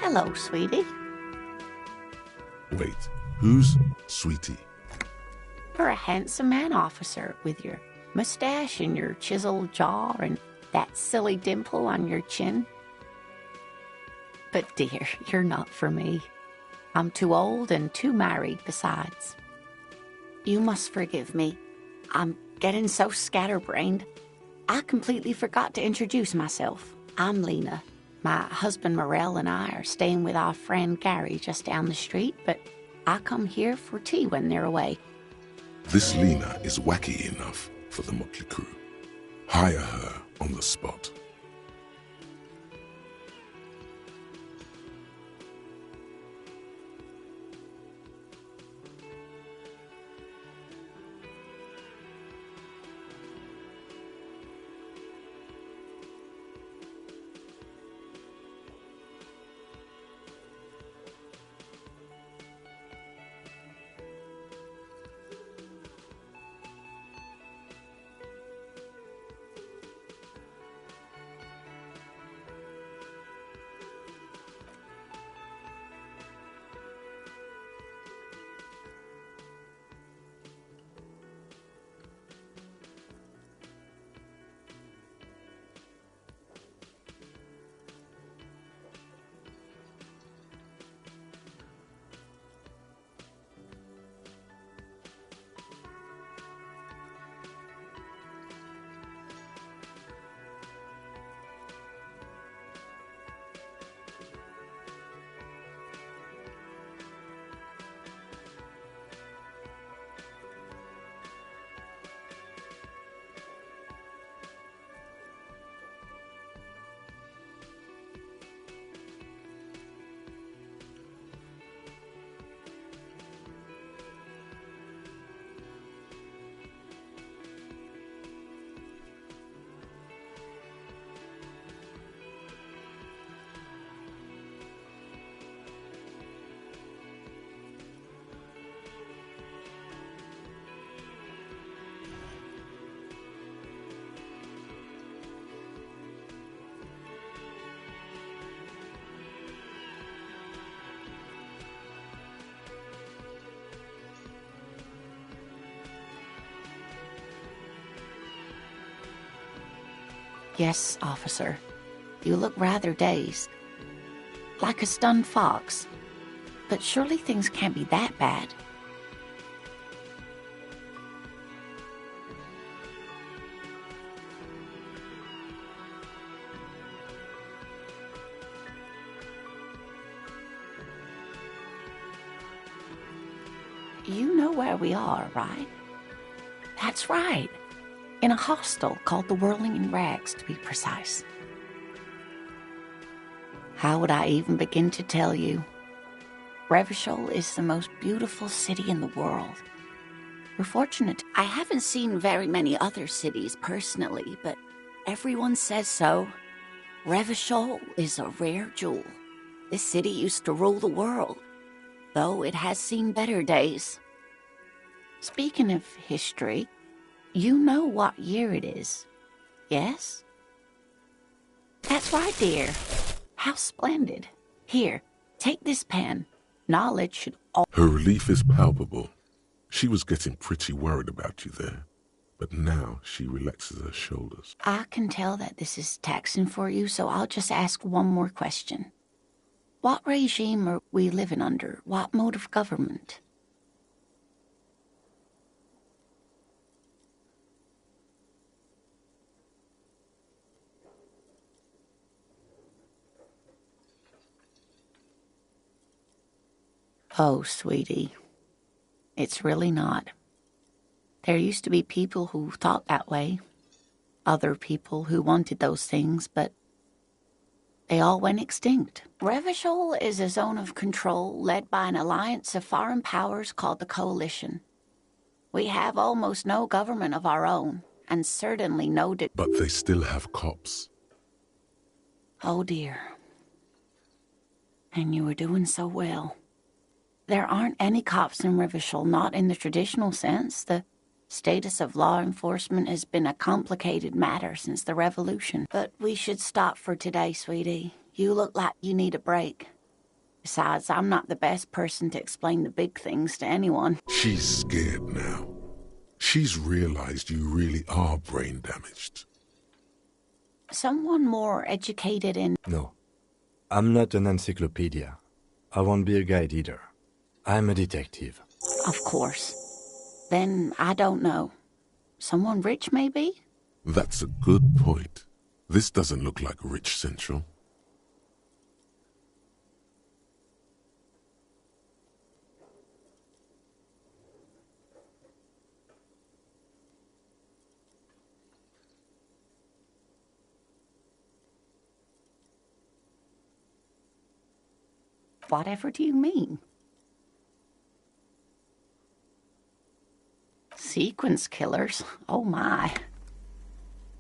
Hello, sweetie. Wait, who's Sweetie? You're a handsome man, officer, with your mustache and your chiseled jaw and that silly dimple on your chin. But dear, you're not for me. I'm too old and too married besides. You must forgive me. I'm getting so scatterbrained. I completely forgot to introduce myself. I'm Lena. My husband Morel and I are staying with our friend Gary just down the street, but I come here for tea when they're away. This Lena is wacky enough for the Motley Crew. Hire her on the spot. Yes, officer. You look rather dazed. Like a stunned fox. But surely things can't be that bad. You know where we are, right? That's right. In a hostel called the Whirling in Rags, to be precise. How would I even begin to tell you? Revachol is the most beautiful city in the world. We're fortunate. I haven't seen very many other cities personally, but everyone says so. Revachol is a rare jewel. This city used to rule the world, though it has seen better days. Speaking of history, you know what year it is, yes? That's right, dear. How splendid. Here, take this pen. Knowledge should all... Her relief is palpable. She was getting pretty worried about you there, but now she relaxes her shoulders. I can tell that this is taxing for you, so I'll just ask one more question. What regime are we living under? What mode of government? Oh, sweetie, it's really not. There used to be people who thought that way, other people who wanted those things, but they all went extinct. Revachol is a zone of control led by an alliance of foreign powers called the Coalition. We have almost no government of our own, and certainly no... But they still have cops. Oh, dear. And you were doing so well. There aren't any cops in Revachol, not in the traditional sense. The status of law enforcement has been a complicated matter since the revolution. But we should stop for today, sweetie. You look like you need a break. Besides, I'm not the best person to explain the big things to anyone. She's scared now. She's realized you really are brain damaged. Someone more educated in... No, I'm not an encyclopedia. I won't be a guide either. I'm a detective. Of course. Then, I don't know. Someone rich, maybe? That's a good point. This doesn't look like Rich Central. Whatever do you mean? Sequence killers? Oh my.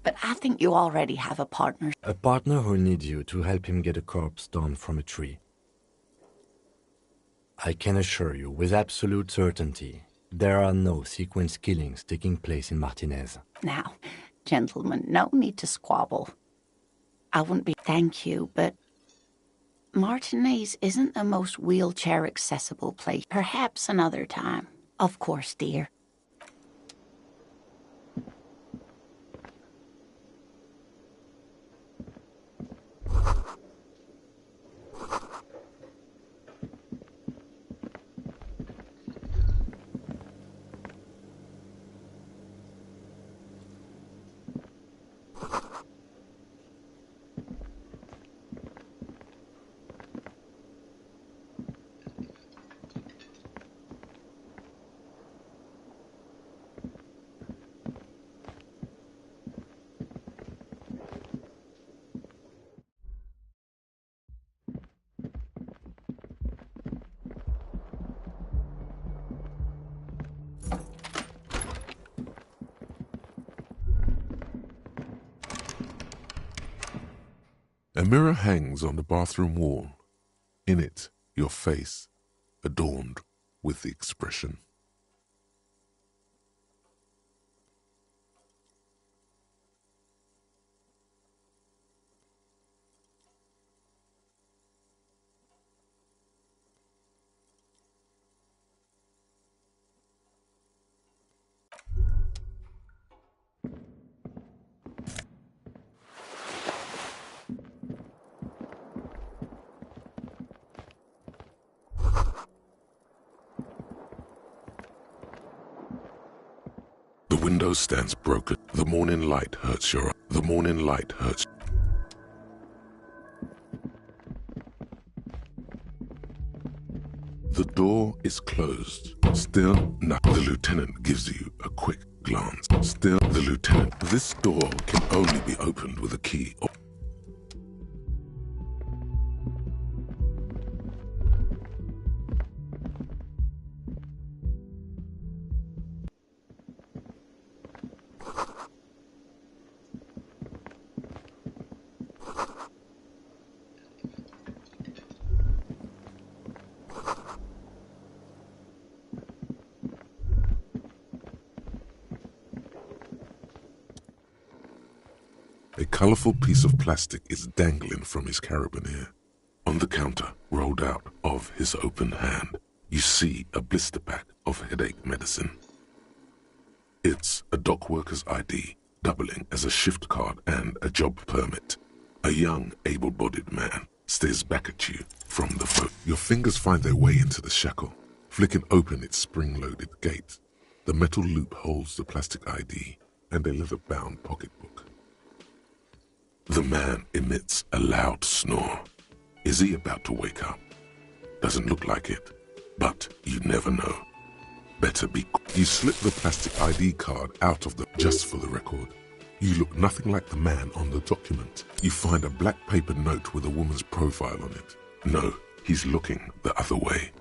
But I think you already have a partner. A partner who needs you to help him get a corpse down from a tree. I can assure you with absolute certainty, there are no sequence killings taking place in Martinez. Now, gentlemen, no need to squabble. I wouldn't be... Thank you, but... Martinez isn't the most wheelchair-accessible place. Perhaps another time. Of course, dear. A mirror hangs on the bathroom wall. In it, your face, adorned with the expression. The window stands broken. The morning light hurts your... The morning light hurts... The door is closed. Still, no. The lieutenant gives you a quick glance. Still, the lieutenant... This door can only be opened with a key. A colorful piece of plastic is dangling from his carabiner. On the counter, rolled out of his open hand, you see a blister pack of headache medicine. It's a dock worker's ID, doubling as a shift card and a job permit. A young, able-bodied man stares back at you from the phone. Your fingers find their way into the shackle, flicking open its spring-loaded gate. The metal loop holds the plastic ID and a leather-bound pocketbook. The man emits a loud snore. Is he about to wake up? Doesn't look like it, but you never know. Better be... You slip the plastic ID card out of the... Just for the record, you look nothing like the man on the document. You find a black paper note with a woman's profile on it. No, he's looking the other way.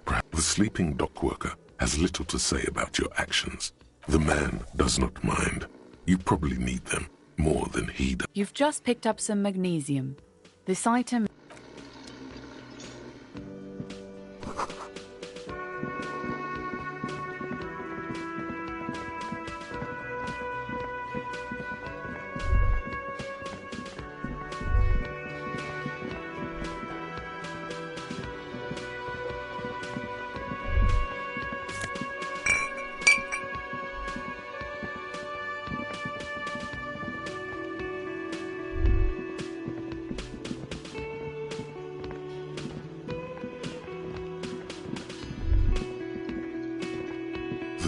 Perhaps the sleeping dock worker has little to say about your actions. The man does not mind. You probably need them more than he does. You've just picked up some magnesium. This item...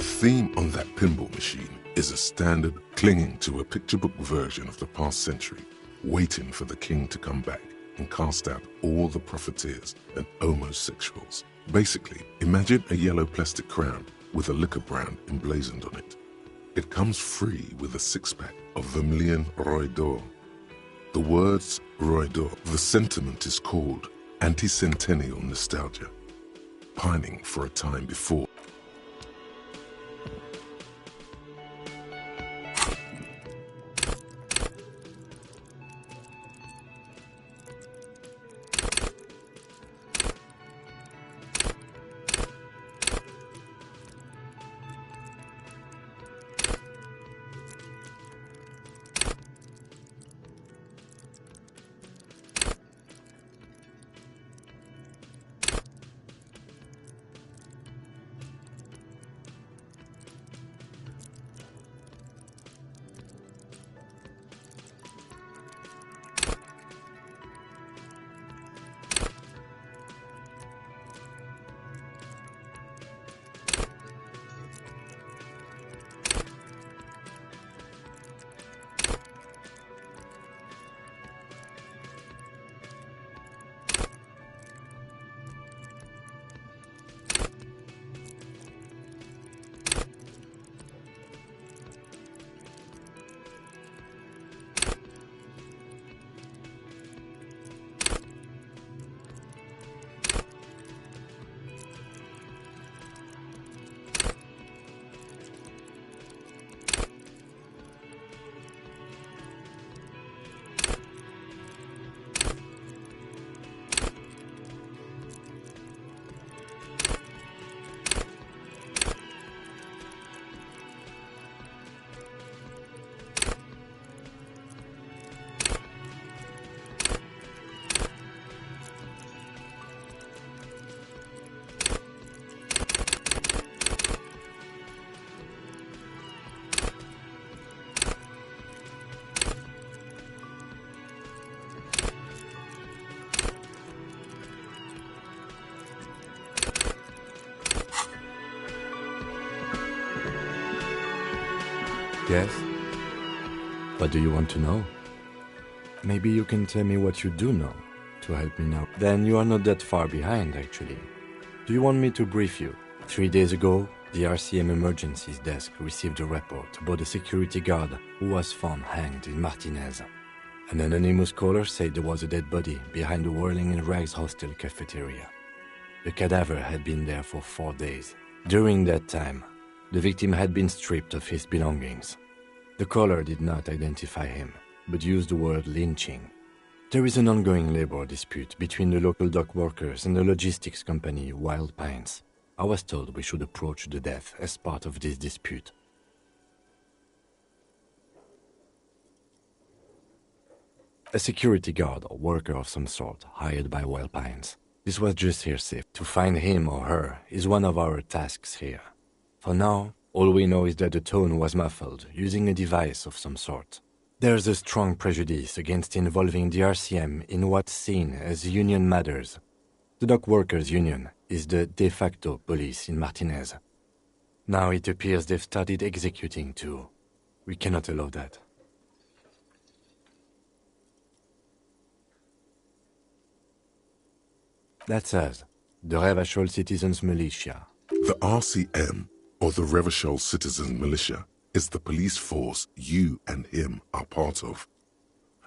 theme on that pinball machine is a standard clinging to a picture book version of the past century, waiting for the king to come back and cast out all the profiteers and homosexuals. Basically, imagine a yellow plastic crown with a liquor brand emblazoned on it. It comes free with a six-pack of Vermilion Roy d'Or. The words Roy d'Or, the sentiment is called anti-centennial nostalgia, pining for a time before. Yes? What do you want to know? Maybe you can tell me what you do know to help me now. Then you are not that far behind, actually. Do you want me to brief you? 3 days ago, the RCM Emergencies Desk received a report about a security guard who was found hanged in Martinez. An anonymous caller said there was a dead body behind the Whirling in Rags hostel cafeteria. The cadaver had been there for 4 days. During that time, the victim had been stripped of his belongings. The caller did not identify him, but used the word lynching. There is an ongoing labor dispute between the local dock workers and the logistics company Wild Pines. I was told we should approach the death as part of this dispute. A security guard or worker of some sort hired by Wild Pines. This was just hearsay. To find him or her is one of our tasks here. For now, all we know is that the tone was muffled, using a device of some sort. There's a strong prejudice against involving the RCM in what's seen as union matters. The Dock Workers Union is the de facto police in Martinez. Now it appears they've started executing too. We cannot allow that. That's us, the Revachol Citizens Militia. The RCM, or the Revachol Citizens Militia, is the police force you and him are part of.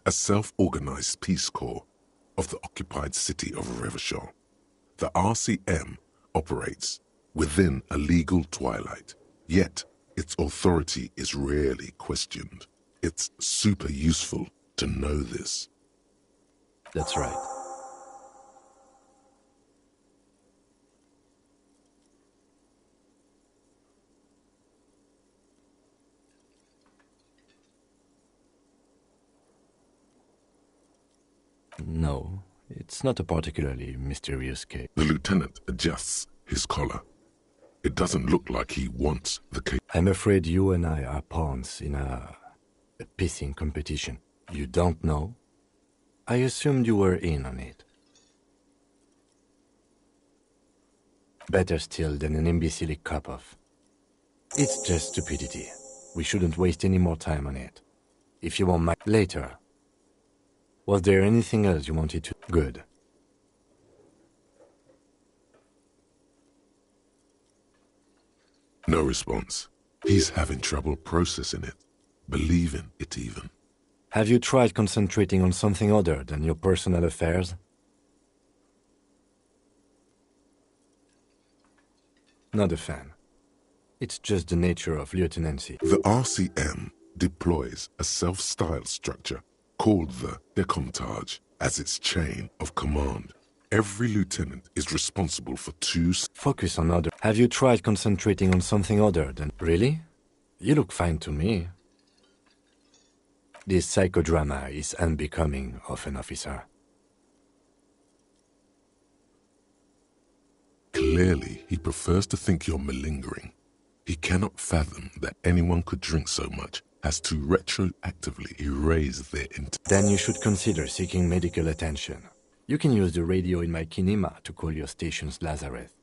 A self-organized peace corps of the occupied city of Revachol. The RCM operates within a legal twilight, yet its authority is rarely questioned. It's super useful to know this. That's right. No, it's not a particularly mysterious case. The lieutenant adjusts his collar. It doesn't look like he wants the case. I'm afraid you and I are pawns in a pissing competition. You don't know? I assumed you were in on it. Better still than an imbecile cop-off. It's just stupidity. We shouldn't waste any more time on it. If you want my... Later. Was there anything else you wanted to... Good. No response. He's having trouble processing it, believing it even. Have you tried concentrating on something other than your personal affairs? Not a fan. It's just the nature of lieutenancy. The RCM deploys a self-styled structure called the Decomptage as its chain of command. Every lieutenant is responsible for two... Focus on other... Have you tried concentrating on something other than... Really? You look fine to me. This psychodrama is unbecoming of an officer. Clearly, he prefers to think you're malingering. He cannot fathom that anyone could drink so much as to retroactively erase their intent. Then you should consider seeking medical attention. You can use the radio in my kinema to call your station's Lazareth.